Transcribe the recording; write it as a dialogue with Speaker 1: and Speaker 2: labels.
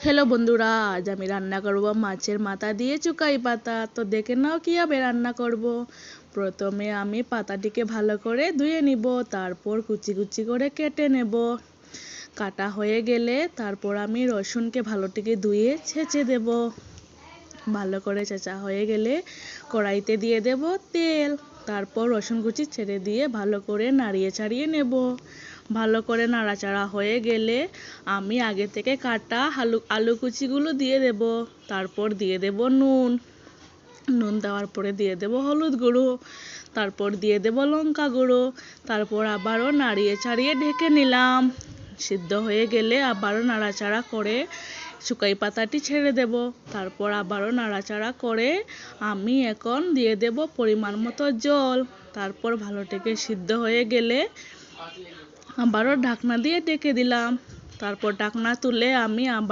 Speaker 1: Hello বন্ধুরা, আজ আমি রান্না করব মাছের মাথা দিয়ে চুকাই পাতা। তো দেখে নাও কিভাবে রান্না করব। প্রথমে আমি পাতাটিকে ভালো করে ধুয়ে নিব, তারপর কুচি কুচি করে কেটে নেব। কাটা হয়ে গেলে তারপর আমি রসুনকে ভালোটিকে ধুয়ে ছেঁচে দেব। ভালো করে ছেঁচা হয়ে গেলে কড়াইতে দিয়ে দেব তেল, তারপর রসুন কুচি ছেড়ে দিয়ে ভালো করে নাড়িয়ে ছাড়িয়ে নেব। ভালো করে নাড়াচাড়া হয়ে গেলে আমি আগে থেকে কাটা আলু কুচিগুলো দিয়ে দেব। তারপর দিয়ে দেব নুন দেওয়ার পরে দিয়ে দেব হলুদ গুঁড়ো, তারপর দিয়ে দেব লঙ্কা গুঁড়ো, তারপর আবারও নাড়িয়ে ছাড়িয়ে ঢেকে নিলাম। সিদ্ধ হয়ে গেলে আবারও নাড়াচাড়া করে শুকাই পাতাটি ছেড়ে দেব। তারপর আবারও নাড়াচাড়া করে আমি এখন দিয়ে দেব পরিমাণ মতো জল। তারপর ভালোটিকে সিদ্ধ হয়ে গেলে আবারও ঢাকনা দিয়ে ঢেকে দিলাম। তারপর ঢাকনা তুলে আমি আবার